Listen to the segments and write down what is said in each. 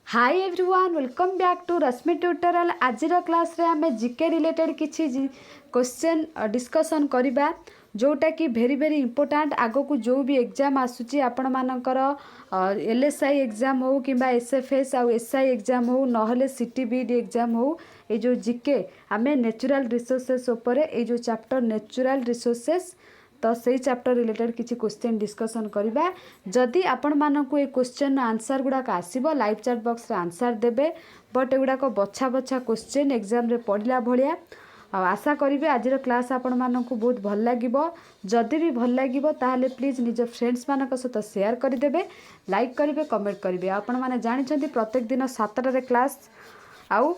Hi everyone welcome back to Rashmi tutorial. आज class रे आमे जीके रिलेटेड किछि क्वेश्चन डिस्कशन करिबा जोटा कि भेरी भेरी इंपोर्टेंट आगो को जो भी एग्जाम आसुची आपण मानकर एलएसआई एग्जाम हो किंबा एसएफएस आ एसआई एग्जाम हो नहले सीटीबीडी एग्जाम हो ए जो जीके आमे नेचुरल रिसोर्सेस ऊपर ए जो चैप्टर नेचुरल रिसोर्सेस तो से चैप्टर रिलेटेड किसी क्वेश्चन डिस्कशन करवा जदि आपण मानक ये क्वेश्चन आंसर गुड़ाक आसब लाइव चैट बॉक्स रे आंसर देबे बट एगुड़ाक बछा बछा क्वेश्चन एग्जाम रे पढ़ला भाया आशा करी आज क्लास आपण मानक बहुत भल लगे जदि भी भल लगे ताहले प्लीज निज फ्रेंड्स मानक सहित शेयर करदेवे लाइक करेंगे कमेंट करेंगे आपण मैंने जानते प्रत्येक दिन 7टार क्लास आउ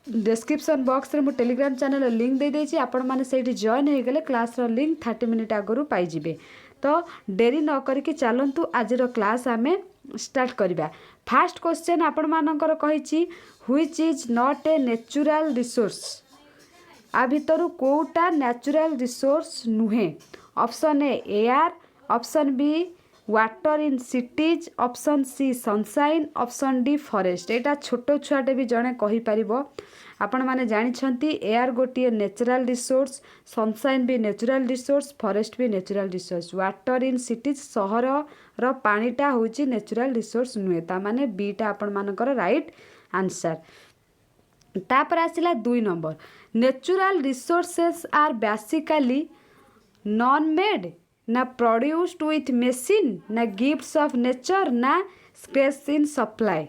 डिस्क्रिप्शन बॉक्स रे मु टेलीग्राम चैनल लिंक दे देछि आपण माने सेठी जॉइन हो गले क्लास रो लिंक 30 मिनिट आगरु पाई जिवे। तो डेरी न करिके चलंतु आज रो क्लास आमे स्टार्ट करिबा। फर्स्ट क्वेश्चन आपण मानकर कहिछि which is not a natural resource आ भितरु कोटा नेचुरल रिसोर्स नुहे। Option A air, option B water in cities, option C sunshine, option D forest. एटा छोटो छुआटे भी जड़े कहीपर आपण मैंने जानते एयर गोटे नेचुरल रिसोर्स, सनशाइन भी नेचुरल रिसोर्स, फॉरेस्ट भी natural resource. Water in cities सहर रो पानीटा होची नेचुरल रिसोर्स नुहे ता माने बीटा आपण मानकर राइट आंसर। तापर आसिला 2 number natural resources are basically non made ना प्रोड्यूस्ड विथ मशीन ना गिफ्ट्स ऑफ नेचर ना space in supply.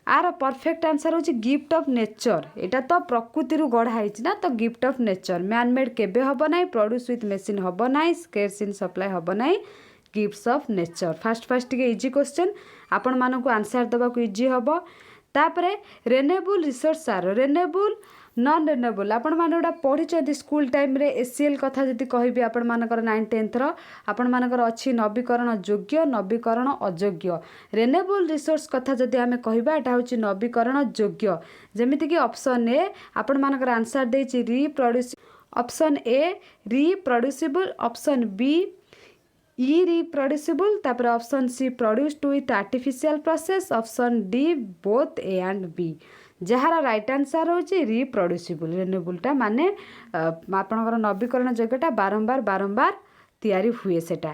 Our perfect answer होची गिफ्ट ऑफ नेचर। एटा तो प्रकृति रु गढ़ा है ना तो gift of nature man made केबे हबो नाही, प्रोड्यूस विथ मशीन हबो नाही, स्केर्स इन सप्लाई हबो नाही, गिफ्ट्स ऑफ नेचर। फास्ट टिके इजी क्वेश्चन आपण मानकु आंसर दबा को इजी हबो। तापरे renewable resource are renewable non renewable आपण माने ओडा पढिचंती स्कूल टाइम रे एसीएल कथा जति कहबी आपण मानकर 9 10th रो आपण मानकर अछि नवीकरण योग्य नवीकरण अयोग्य। रेन्यूएबल रिसोर्स कथा जति आमे कहबा एटा होछि नवीकरण योग्य। जेमिति कि ऑप्शन ए आपण मानकर आंसर देछि reproduce, option A reproducible, option B irreproducible, तापर option C produced with artificial process, option D both A and B. जहार राइट आंसर होची रिप्रोड्यूसिबल। रेन्यूएबलटा माने आपणकर नवीकरण योग्यटा बारंबार बारंबार तैयारी हुए सेटा।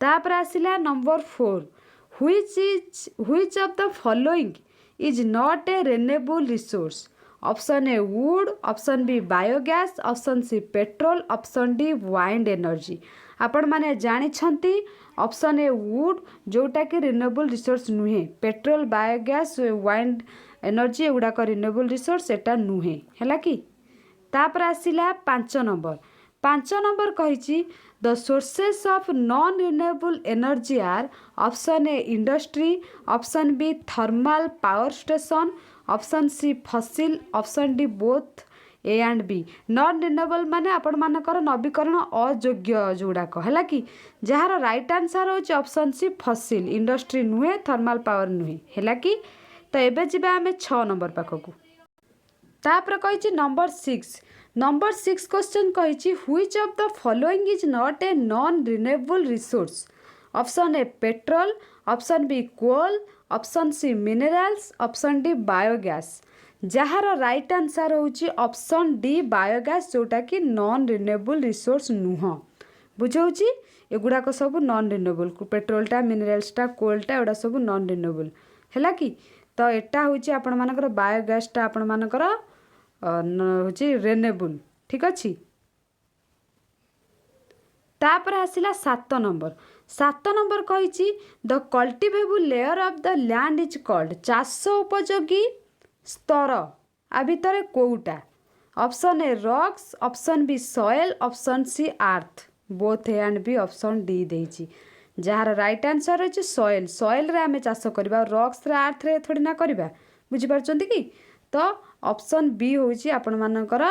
तापर आसिला number 4 which of the following is not a renewable resource. Option A wood, option B biogas, option C petrol, option D wind energy. आपण माने जानि छंती ऑप्शन ए वुड जोटा कि रिन्यूएबल रिसोर्स नुहे, पेट्रोल बायोगैस वाइंड एनर्जी एगुड़ाक renewable resource एटा नुहे हैला कि। तापर आसिला 5 नंबर कहिछि the sources of non renewable energy are option A industry, option B thermal power station, option C fossil, option D both A and B. Non renewable माने आपण मानकर नवीकरण अयोग्य जोड़ाक हैला कि जहार राइट आंसर होछि ऑप्शन सी फसिल, इंडस्ट्री नुहे थर्मल पावर नुहे हैला कि। तो एबे जिबा आमे 6 नंबर पाखकू। तापर कहिछि नंबर 6 क्वेश्चन कहिछि which of the following is not a non renewable resource. Option A petrol, option B coal, option C minerals, option D biogas. जहार राइट आंसर होछि ऑप्शन डी बायोगैस जोटा कि नॉन रिन्यूएबल रिसोर्स नुह। बुझौछि एगुड़ाक सब non renewable, पेट्रोलटा मिनरल्सटा कोलटा एगुड़ा सब non renewable हैला कि। तो एटा होछि आपण मानकर बायोगैसटा आपण मानकर होछि रिन्यूएबल ठीक अछि। तापर आसिला 7 नंबर कहिछि the cultivable layer of the land is called. चाष उपयोगी स्तर आ भितरे कोउटा। Option A rocks, option B soil, option C earth, both A and B option D देछि। जहार राइट आंसर होछि सॉइल। सॉइल रे आमे चाष करबा, रॉक्स रे अर्थ रे थोड़ी ना करबा, बुझि पारछंती कि। तो ऑप्शन बी होछि आपण मानकर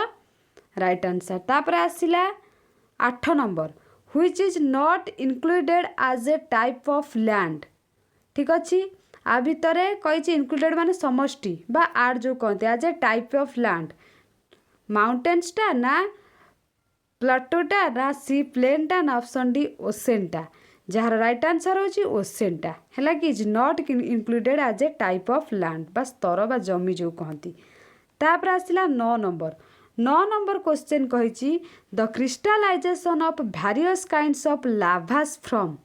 राइट आंसर। तापर आसिला 8 number which is not included as a type of land ठीक अछि। आ भितरे कहिछि इंक्लूडेड माने समष्टि बा आर जो कहते as a type of land. माउंटेन्सटा ना प्लाटोटा ना सी प्लेनटा ना ऑप्शन डी ओशेनटा। जार राइट आंसर होची ओसेनटा है कि is not included as a type of land बा स्तर बा जमी जो कहती। तापर आसला 9 नंबर क्वेश्चन कही the crystallization of various kinds of lavas from.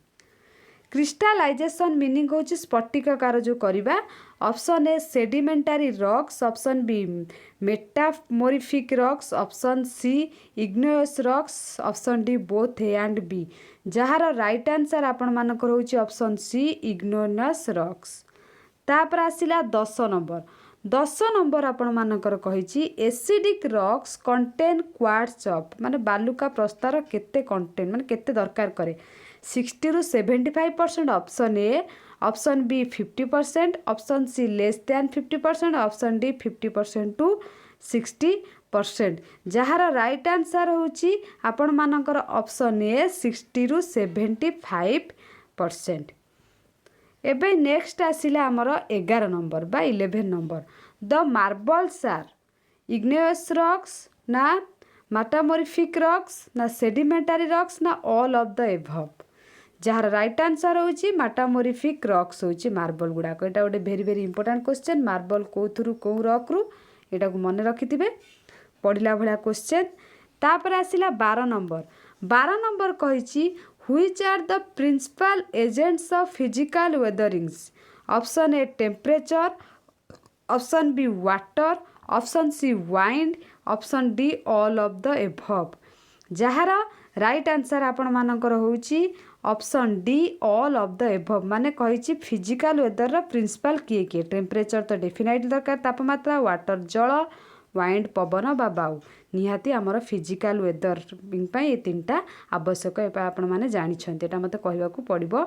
Crystallization meaning होची स्फटिककार जो करवा। Option A sedimentary rocks, option B metamorphic rocks, option C igneous rocks, option D both A and B. जार राइट आंसर आपण मानकर होची option सी igneous rocks. तापर आसिला 10 number आपण मानकर कही acidic rocks contain quartz of माने बालुका प्रस्तार केते कंटेन माने केते दरकार करे 60 to 75%। Option A, option B 50%, option C less than 50%, option D 50% to 60%। जार राइट आंसर होची आपण मानकर ऑप्शन ए 60 to 75%। एबे नेक्स्ट आसिला हमर 11 नंबर बा 11 number the marbles are igneous rocks ना मेटामोरिफिक रॉक्स ना सेडिमेंटारी रॉक्स ना ऑल ऑफ द एभव। जार राइट आंसर होची मेटामोरिफिक रॉक्स होची मार्बल गुड़ाक। एटा गोटे very very important question. Marble को थ्रू को रॉक रु एटा को मन रखिथिबे पढ़िला भलिया क्वेश्चन। तापर आसिला 12 नंबर कहिची which are the principal agents of physical weatherings. Option A temperature, option B water, option C wind, option D all of the above. जार राइट आंसर आपण मानकर होची option D all of the above. माने कहिची physical weather रा principal किए किए। Temperature तो definitely दरकार तापमात्रा, वाटर जल, वाइंड पवन बा बायु निहाती आमर फिजिकल वेदर पाई ये तीनटा आवश्यक आपण माने जानि छन्ते एटा मते कहबा को पड़िबो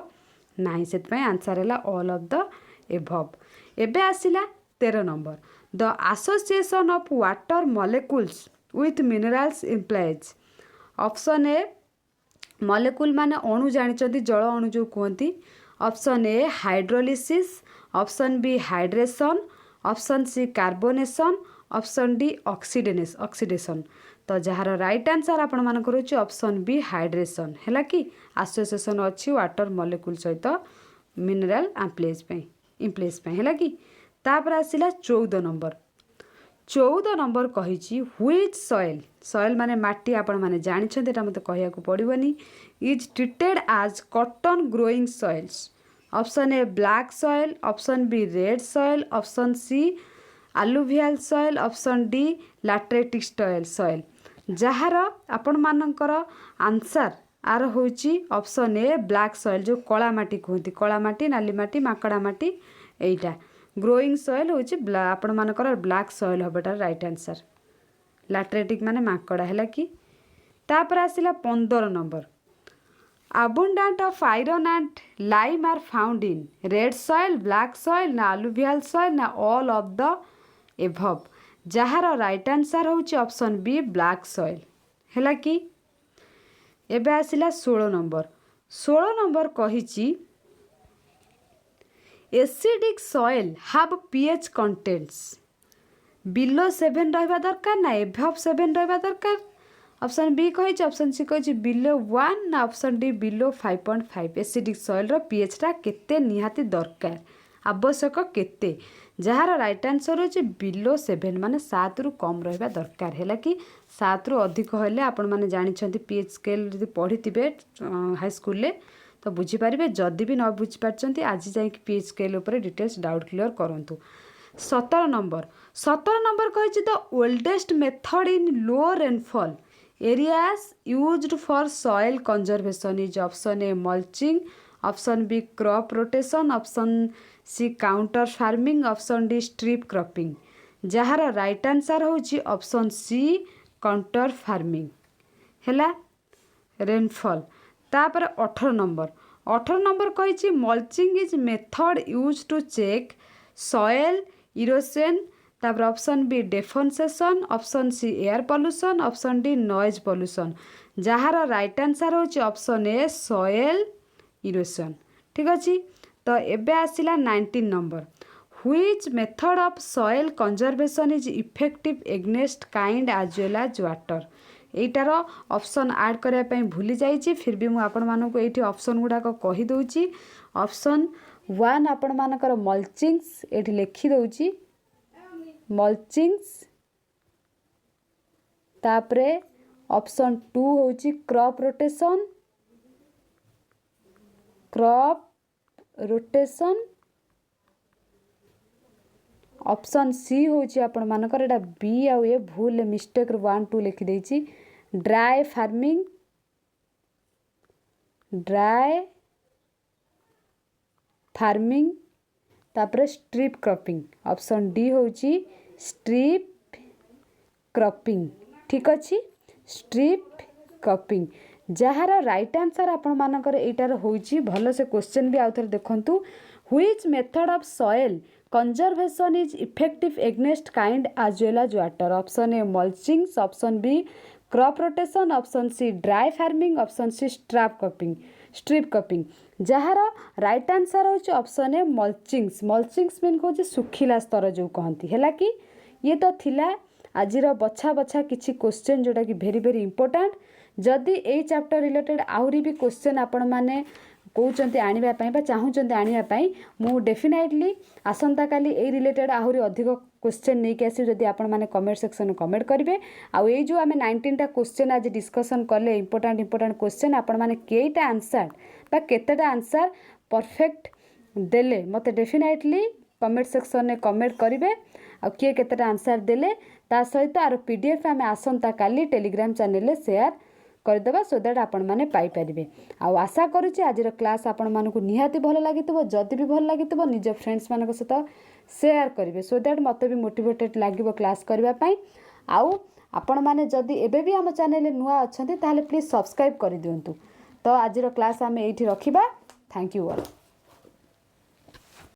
नाही सेत पई आंसर हैला ऑल ऑफ द एभव। एबे आसिला 13 number the association of water molecules with minerals implies. Option A molecule माने अणु जानिचंती जल अणु जो कहती। Option A hydrolysis, option B hydration, option C carbonation, option D oxidation. तो जार राइट आंसर आपण मानकर होची ऑप्शन बी हाइड्रेशन हैला कि एसोसिएशन अच्छी वाटर मॉलिक्यूल सहित मिनरल इम्प्लेज पे हैला कि। तापर आसिला 14 नंबर कही व्हिच सॉइल माने माटी आपण माने जानि छन्ते एटा मते कहया को पड़िबनी is treated as cotton growing soils. Option A black soil, option B red soil, option C alluvial soil, option D lateritic soil. जार आपण मानकर आंसर आर होची ऑप्शन ए ब्लैक सॉइल जो कला माटी कहती। कला माटी, नाली माटी, माकड़ा माटी एटा ग्रोइंग सॉइल होची आपण मानकर ब्लैक सॉइल हबेटा राइट आंसर। लैटेराइटिक माने माकड़ा हैला कि। तापर आसिला 15 number abundant of iron and lime are found in red soil, black soil ना alluvial soil ना all of the above। जार राइट आंसर होची ऑप्शन बी ब्लैक सॉइल हैला कि। एबे आसिला 16 नंबर कहिची acidic soil have pH contents below 7 रहबा दरकार ना एभव 7 रहबा दरकार। ऑप्शन बी कही, ऑप्शन सी कही बिलो 1 ना option D below 5.5। Acidic soil रो पीएच टा केते निहाती दरकार आवश्यक केते। जार राइट आंसर होची बिलो 7 माने 7 रु कम रहबा दरकार हैला कि। 7 रु अधिक हेले आपण माने जानि छन्ती पीएच स्केल जदि पढ़िथिबे हाई स्कूल ले तो बुझी पारिबे। जदि भी न बुझी पारचंती आज जाई कि पीएच स्केल ऊपर डिटेल्स डाउट क्लियर करंतु। 17 नंबर कहिछि the oldest method in low rainfall areas used for soil conservation is option A mulching, option B crop rotation, option C contour farming, option D strip cropping. जार right answer होची option C contour farming हैला rainfall. तापर 18 number कही mulching is method use to check soil erosion. तापर option B deforestation, option C air pollution, option D noise pollution. जार right answer होची option A soil erosion. ठीक अच्छे। तो एबे आसिला 19 number which method of soil conservation is effective against kind as well as water. एटार option add करया पई भूली जाइछि फिर भी मु आपण मानको एठी ऑप्शन गुडा को कहि दउछि ऑप्शन 1 आपण मानकर मल्चिंग्स एठी लिखि दउछि मल्चिंग्स तापरे ऑप्शन 2 होछि क्रॉप रोटेशन ऑप्शन सी होछि आपण मानकर एटा बी आ ए भूल मिस्टेक 1 2 लिखि देछि ड्राई फार्मिंग तापरे स्ट्रिप क्रॉपिंग ऑप्शन डी होछि स्ट्रिप क्रॉपिंग ठीक अछि स्ट्रिप क्रॉपिंग जहार राइट आंसर आपण मानकर एटार होछि भलो से क्वेश्चन भी आउथर देखंतु which method of soil conservation is effective against kind as well as water option A mulchings option B crop rotation option C dry farming option C strip cropping जहार राइट आंसर होछि option A mulchings mean को सुखिला स्तर जो कहंती हैला कि ये तो थिला आजिर बछा बछा किछि क्वेश्चन जोटा कि भेरी भेरी इंपोर्टेंट जदि ए चैप्टर रिलेटेड आहुरी भी क्वेश्चन आपण माने कहउचंती आनिबा पई बा चाहउचंती आनिबा पई मु डेफिनेटली आसंता काली ए रिलेटेड आहुरी अधिक क्वेश्चन नै के आसी जदि आपण माने कमेंट सेक्शन में कमेंट करिवे आ ए जो आमे 19 टा क्वेश्चन आज डिस्कशन करले इंपोर्टेंट क्वेश्चन आपण माने केटा आंसर बा केतेटा आंसर परफेक्ट देले मते डेफिनेटली कमेंट सेक्शन में कमेंट करिवे आ किए केतेटा आंसर देले ता सहित आरो पीडीएफ आमे आसंता काली टेलीग्राम चैनल ले शेयर करदेबा सो दैट आपण माने पाई परिबे आ आशा करूची आजिर क्लास आपण मानकु निहाती भलो लागितबो जदि भी भलो लागितबो निज फ्रेंड्स मानक सहित शेयर करिवे सो दैट मते भी मोटिवेटेड लागिबो क्लास करबा पई आउ आपण माने जदि एबे भी हम चैनल नुआ अछंती ताले प्लीज सब्सक्राइब करि दियंतु तो आजिर क्लास आमे एठी रखिबा थैंक यू ऑल।